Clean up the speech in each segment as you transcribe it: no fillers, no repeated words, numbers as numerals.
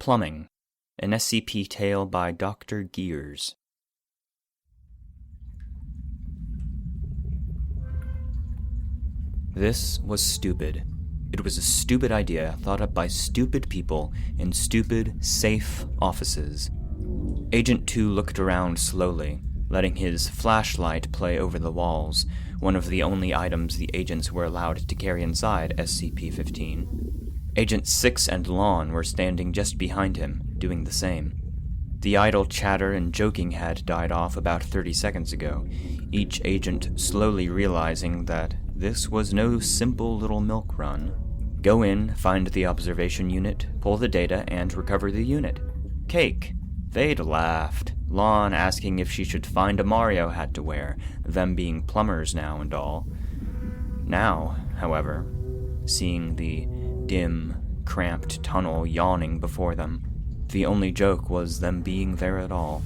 Plumbing, an SCP Tale by Dr. Gears. This was stupid. It was a stupid idea thought up by stupid people in stupid, safe offices. Agent 2 looked around slowly, letting his flashlight play over the walls, one of the only items the agents were allowed to carry inside SCP-15. Agent 6 and Lon were standing just behind him, doing the same. The idle chatter and joking had died off about 30 seconds ago, each agent slowly realizing that this was no simple little milk run. Go in, find the observation unit, pull the data, and recover the unit. Cake. They'd laughed, Lon asking if she should find a Mario hat to wear, them being plumbers now and all. Now, however, seeing the dim, cramped tunnel yawning before them, the only joke was them being there at all.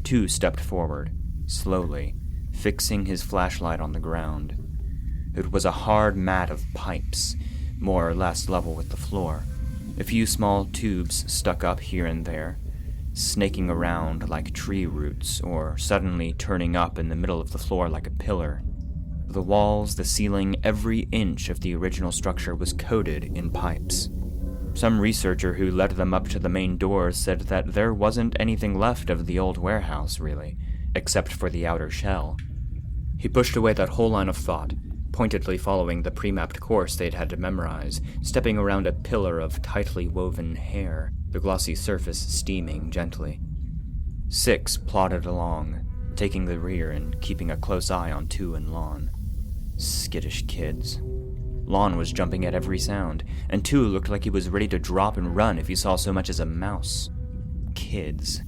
2 stepped forward, slowly, fixing his flashlight on the ground. It was a hard mat of pipes, more or less level with the floor. A few small tubes stuck up here and there, snaking around like tree roots, or suddenly turning up in the middle of the floor like a pillar. The walls, the ceiling, every inch of the original structure was coated in pipes. Some researcher who led them up to the main doors said that there wasn't anything left of the old warehouse, really, except for the outer shell. He pushed away that whole line of thought, pointedly following the pre-mapped course they'd had to memorize, stepping around a pillar of tightly woven hair, the glossy surface steaming gently. 6 plodded along, taking the rear and keeping a close eye on 2 and Lon. Skittish kids. Lon was jumping at every sound, and 2 looked like he was ready to drop and run if he saw so much as a mouse. Kids.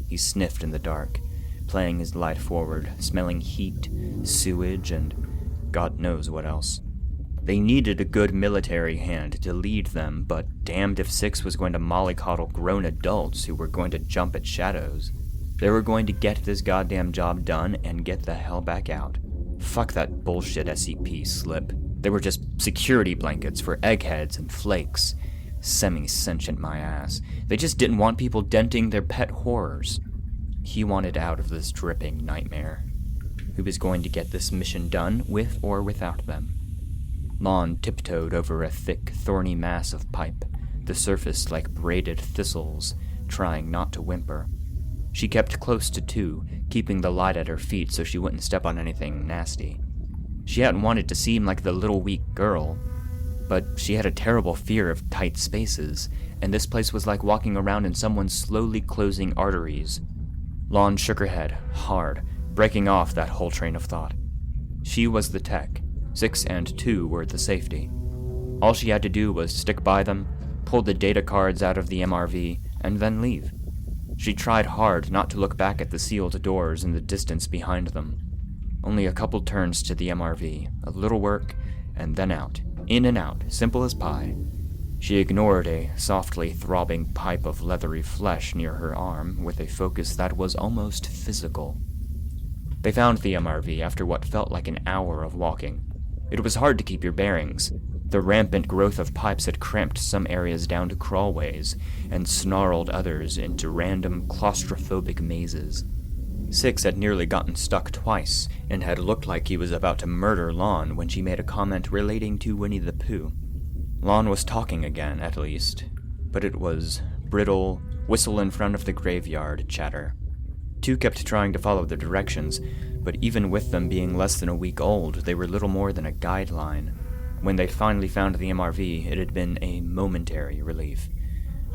He sniffed in the dark, playing his light forward, smelling heat, sewage, and God knows what else. They needed a good military hand to lead them, but damned if 6 was going to mollycoddle grown adults who were going to jump at shadows. They were going to get this goddamn job done and get the hell back out. Fuck that bullshit SCP slip. They were just security blankets for eggheads and flakes. Semi-sentient, my ass. They just didn't want people denting their pet horrors. He wanted out of this dripping nightmare. He was going to get this mission done, with or without them. Lon tiptoed over a thick, thorny mass of pipe, the surface like braided thistles, trying not to whimper. She kept close to 2, keeping the light at her feet so she wouldn't step on anything nasty. She hadn't wanted to seem like the little weak girl, but she had a terrible fear of tight spaces, and this place was like walking around in someone's slowly closing arteries. Lon shook her head, hard, breaking off that whole train of thought. She was the tech. 6 and 2 were the safety. All she had to do was stick by them, pull the data cards out of the MRV, and then leave. She tried hard not to look back at the sealed doors in the distance behind them. Only a couple turns to the MRV, a little work, and then out. In and out, simple as pie. She ignored a softly throbbing pipe of leathery flesh near her arm with a focus that was almost physical. They found the MRV after what felt like an hour of walking. It was hard to keep your bearings. The rampant growth of pipes had cramped some areas down to crawlways, and snarled others into random claustrophobic mazes. 6 had nearly gotten stuck twice, and had looked like he was about to murder Lon when she made a comment relating to Winnie the Pooh. Lon was talking again, at least, but it was brittle, whistle in front of the graveyard chatter. 2 kept trying to follow the directions, but even with them being less than a week old, they were little more than a guideline. When they finally found the MRV, it had been a momentary relief.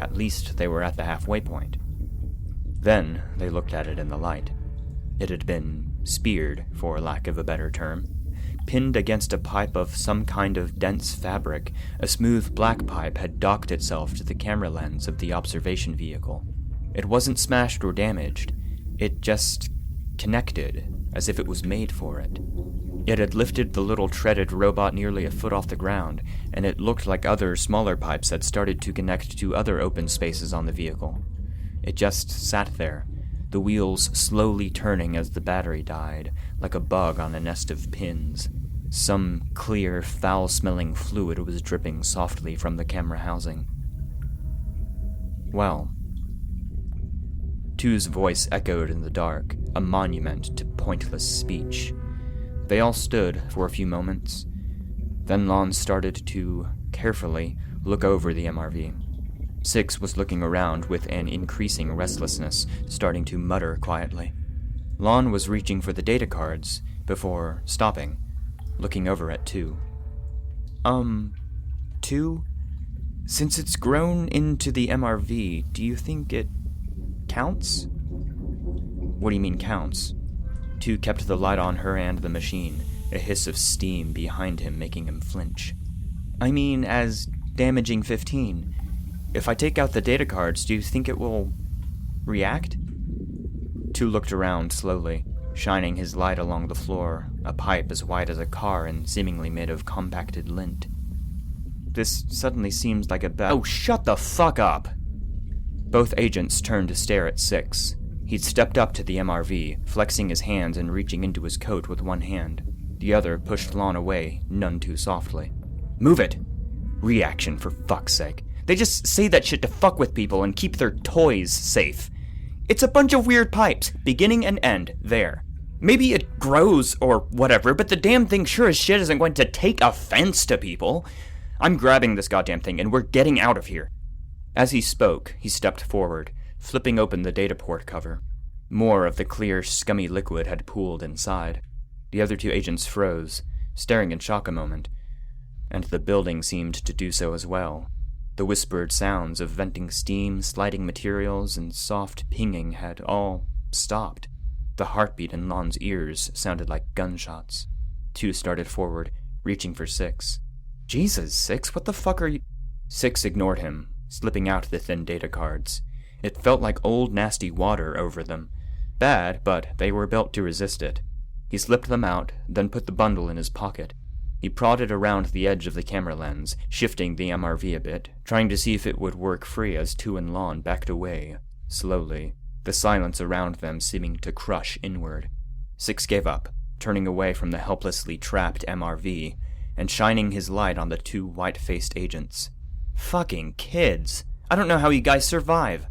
At least they were at the halfway point. Then they looked at it in the light. It had been speared, for lack of a better term. Pinned against a pipe of some kind of dense fabric, a smooth black pipe had docked itself to the camera lens of the observation vehicle. It wasn't smashed or damaged. It just connected, as if it was made for it. It had lifted the little treaded robot nearly a foot off the ground, and it looked like other, smaller pipes had started to connect to other open spaces on the vehicle. It just sat there, the wheels slowly turning as the battery died, like a bug on a nest of pins. Some clear, foul-smelling fluid was dripping softly from the camera housing. Well. 2's voice echoed in the dark, a monument to pointless speech. They all stood for a few moments. Then Lon started to, carefully, look over the MRV. 6 was looking around with an increasing restlessness, starting to mutter quietly. Lon was reaching for the data cards before stopping, looking over at 2. 2? Since it's grown into the MRV, do you think it counts? What do you mean counts? 2 kept the light on her and the machine, a hiss of steam behind him making him flinch. I mean, as damaging 15. If I take out the data cards, do you think it will react? 2 looked around slowly, shining his light along the floor, a pipe as wide as a car and seemingly made of compacted lint. This suddenly seems like a Oh, shut the fuck up! Both agents turned to stare at 6. He'd stepped up to the MRV, flexing his hands and reaching into his coat with one hand. The other pushed Lon away, none too softly. Move it! Reaction, for fuck's sake. They just say that shit to fuck with people and keep their toys safe. It's a bunch of weird pipes, beginning and end, there. Maybe it grows or whatever, but the damn thing sure as shit isn't going to take offense to people. I'm grabbing this goddamn thing and we're getting out of here. As he spoke, he stepped forward, flipping open the data port cover. More of the clear, scummy liquid had pooled inside. The other 2 agents froze, staring in shock a moment, and the building seemed to do so as well. The whispered sounds of venting steam, sliding materials, and soft pinging had all stopped. The heartbeat in Lon's ears sounded like gunshots. 2 started forward, reaching for 6. Jesus, 6, what the fuck are you... 6 ignored him, slipping out the thin data cards. It felt like old nasty water over them. Bad, but they were built to resist it. He slipped them out, then put the bundle in his pocket. He prodded around the edge of the camera lens, shifting the MRV a bit, trying to see if it would work free as 2 and Lon backed away, slowly, the silence around them seeming to crush inward. 6 gave up, turning away from the helplessly trapped MRV, and shining his light on the 2 white-faced agents. Fucking kids! I don't know how you guys survive!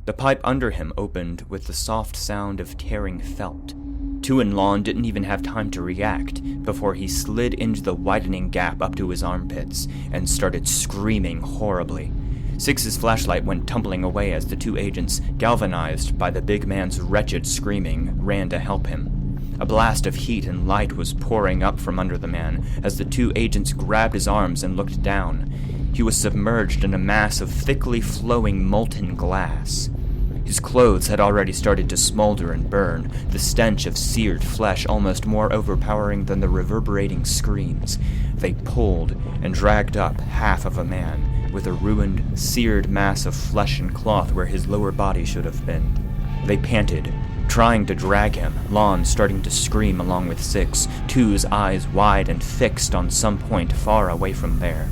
The pipe under him opened with the soft sound of tearing felt. 2 and Lon didn't even have time to react before he slid into the widening gap up to his armpits and started screaming horribly. 6's flashlight went tumbling away as the 2 agents, galvanized by the big man's wretched screaming, ran to help him. A blast of heat and light was pouring up from under the man as the 2 agents grabbed his arms and looked down. He was submerged in a mass of thickly flowing molten glass. His clothes had already started to smolder and burn, the stench of seared flesh almost more overpowering than the reverberating screams. They pulled and dragged up half of a man, with a ruined, seared mass of flesh and cloth where his lower body should have been. They panted, trying to drag him, Lon starting to scream along with 6, 2's eyes wide and fixed on some point far away from there.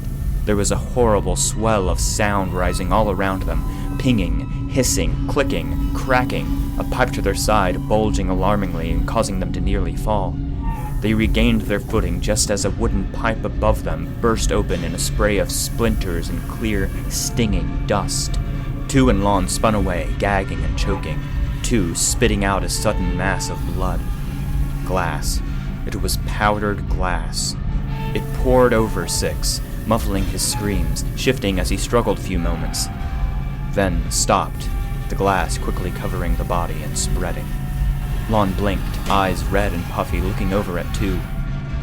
There was a horrible swell of sound rising all around them, pinging, hissing, clicking, cracking, a pipe to their side bulging alarmingly and causing them to nearly fall. They regained their footing just as a wooden pipe above them burst open in a spray of splinters and clear, stinging dust. 2 and Lon spun away, gagging and choking, 2 spitting out a sudden mass of blood. Glass. It was powdered glass. It poured over 6, muffling his screams, shifting as he struggled a few moments. Then stopped, the glass quickly covering the body and spreading. Lon blinked, eyes red and puffy, looking over at 2.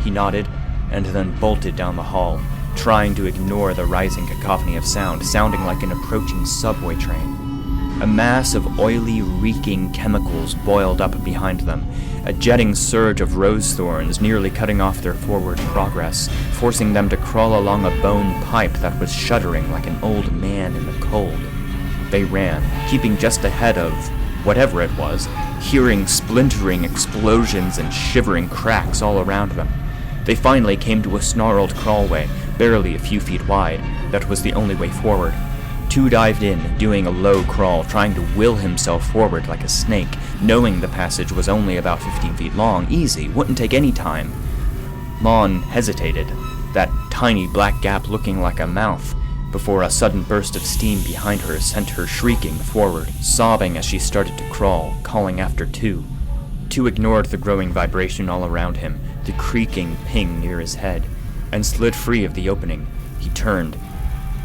He nodded, and then bolted down the hall, trying to ignore the rising cacophony of sound, sounding like an approaching subway train. A mass of oily, reeking chemicals boiled up behind them, a jetting surge of rose thorns nearly cutting off their forward progress, forcing them to crawl along a bone pipe that was shuddering like an old man in the cold. They ran, keeping just ahead of whatever it was, hearing splintering explosions and shivering cracks all around them. They finally came to a snarled crawlway, barely a few feet wide, that was the only way forward. 2 dived in, doing a low crawl, trying to will himself forward like a snake, knowing the passage was only about 15 feet long, easy, wouldn't take any time. Lon hesitated, that tiny black gap looking like a mouth, before a sudden burst of steam behind her sent her shrieking forward, sobbing as she started to crawl, calling after Two. Two ignored the growing vibration all around him, the creaking ping near his head, and slid free of the opening. He turned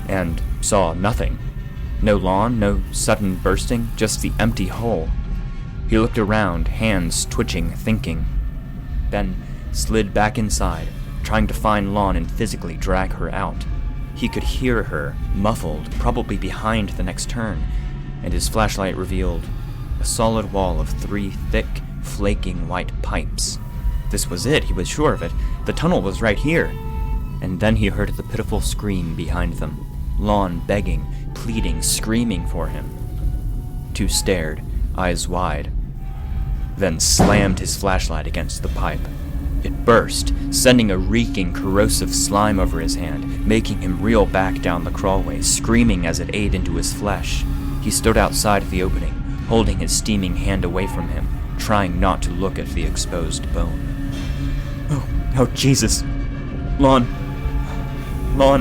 and saw nothing. No lawn, no sudden bursting, just the empty hole. He looked around, hands twitching, thinking, then slid back inside, trying to find Lon and physically drag her out. He could hear her, muffled, probably behind the next turn, and his flashlight revealed a solid wall of 3 thick, flaking white pipes. This was it, he was sure of it. The tunnel was right here. And then he heard the pitiful scream behind them. Lon begging, pleading, screaming for him. Two stared, eyes wide, then slammed his flashlight against the pipe. It burst, sending a reeking, corrosive slime over his hand, making him reel back down the crawlway, screaming as it ate into his flesh. He stood outside the opening, holding his steaming hand away from him, trying not to look at the exposed bone. Oh, Jesus. Lon,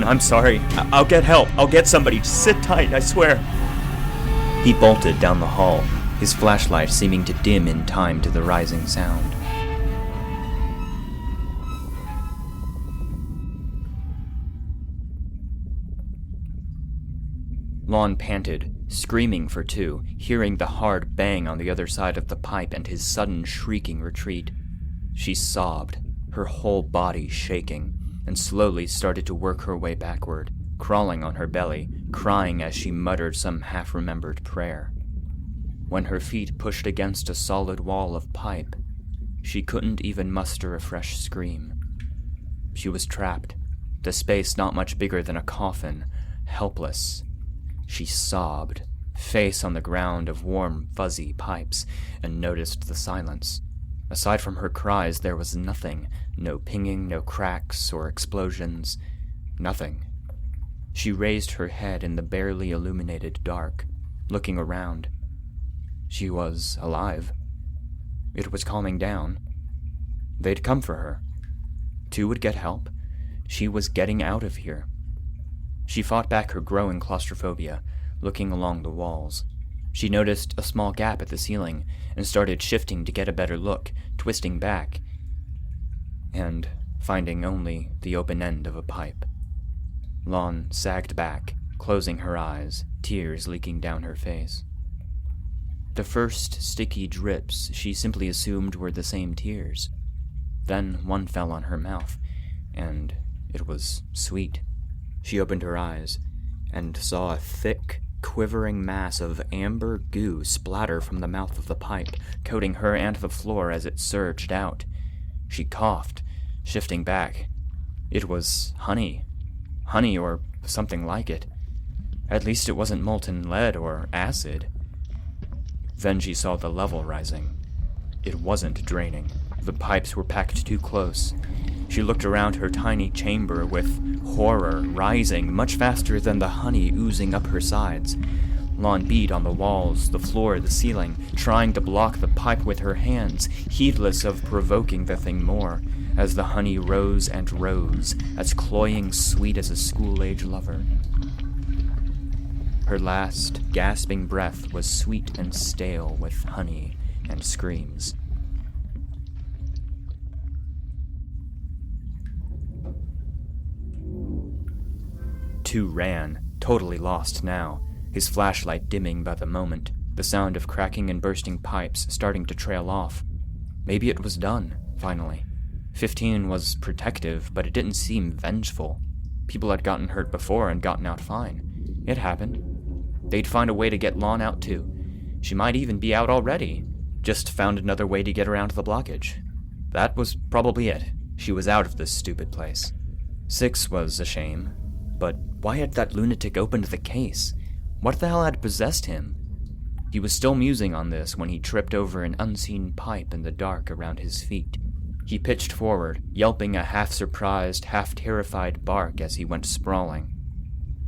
I'm sorry. I'll get help. I'll get somebody. Just sit tight, I swear. He bolted down the hall, his flashlight seeming to dim in time to the rising sound. Lon panted, screaming for Two, hearing the hard bang on the other side of the pipe and his sudden shrieking retreat. She sobbed, her whole body shaking, and slowly started to work her way backward, crawling on her belly, crying as she muttered some half-remembered prayer. When her feet pushed against a solid wall of pipe, she couldn't even muster a fresh scream. She was trapped, the space not much bigger than a coffin, helpless. She sobbed, face on the ground of warm, fuzzy pipes, and noticed the silence. Aside from her cries, there was nothing. No pinging, no cracks or explosions. Nothing. She raised her head in the barely illuminated dark, looking around. She was alive. It was calming down. They'd come for her. Two would get help. She was getting out of here. She fought back her growing claustrophobia, looking along the walls. She noticed a small gap at the ceiling and started shifting to get a better look, twisting back, and finding only the open end of a pipe. Lon sagged back, closing her eyes, tears leaking down her face. The first sticky drips she simply assumed were the same tears. Then one fell on her mouth, and it was sweet. She opened her eyes and saw a thick, quivering mass of amber goo splatter from the mouth of the pipe, coating her and the floor as it surged out. She coughed, shifting back. It was honey. Honey or something like it. At least it wasn't molten lead or acid. Then she saw the level rising. It wasn't draining. The pipes were packed too close. She looked around her tiny chamber with horror, rising much faster than the honey oozing up her sides. Lon beat on the walls, the floor, the ceiling, trying to block the pipe with her hands, heedless of provoking the thing more, as the honey rose and rose, as cloying sweet as a school-age lover. Her last, gasping breath was sweet and stale with honey and screams. Two ran, totally lost now, his flashlight dimming by the moment, the sound of cracking and bursting pipes starting to trail off. Maybe it was done, finally. 15 was protective, but it didn't seem vengeful. People had gotten hurt before and gotten out fine. It happened. They'd find a way to get Lon out too. She might even be out already. Just found another way to get around the blockage. That was probably it. She was out of this stupid place. 6 was a shame. But why had that lunatic opened the case? What the hell had possessed him? He was still musing on this when he tripped over an unseen pipe in the dark around his feet. He pitched forward, yelping a half-surprised, half-terrified bark as he went sprawling.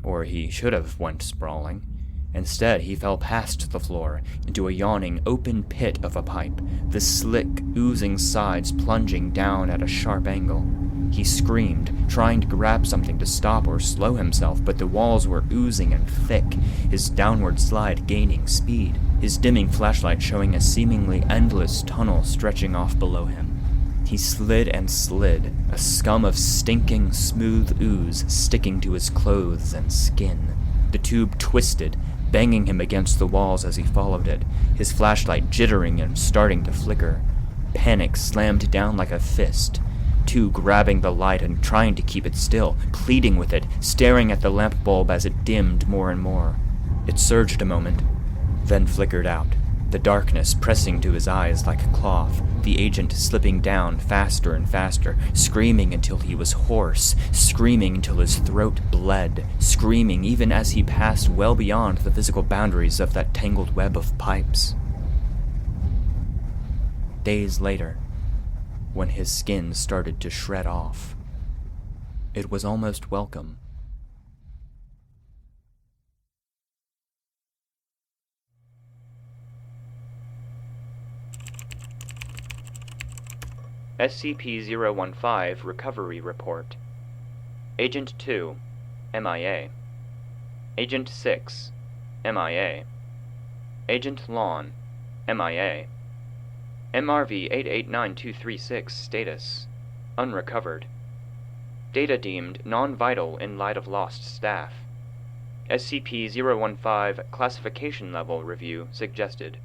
Or he should have went sprawling. Instead, he fell past the floor, into a yawning, open pit of a pipe, the slick, oozing sides plunging down at a sharp angle. He screamed, trying to grab something to stop or slow himself, but the walls were oozing and thick, his downward slide gaining speed, his dimming flashlight showing a seemingly endless tunnel stretching off below him. He slid and slid, a scum of stinking, smooth ooze sticking to his clothes and skin. The tube twisted, banging him against the walls as he followed it, his flashlight jittering and starting to flicker. Panic slammed down like a fist. Two grabbing the light and trying to keep it still, pleading with it, staring at the lamp bulb as it dimmed more and more. It surged a moment, then flickered out, the darkness pressing to his eyes like cloth, the agent slipping down faster and faster, screaming until he was hoarse, screaming until his throat bled, screaming even as he passed well beyond the physical boundaries of that tangled web of pipes. Days later, when his skin started to shred off, it was almost welcome. SCP-015 Recovery Report. Agent 2, MIA. Agent 6, MIA. Agent Lawn, MIA. MRV 889236 status: unrecovered. Data deemed non-vital in light of lost staff. SCP-015 classification level review suggested.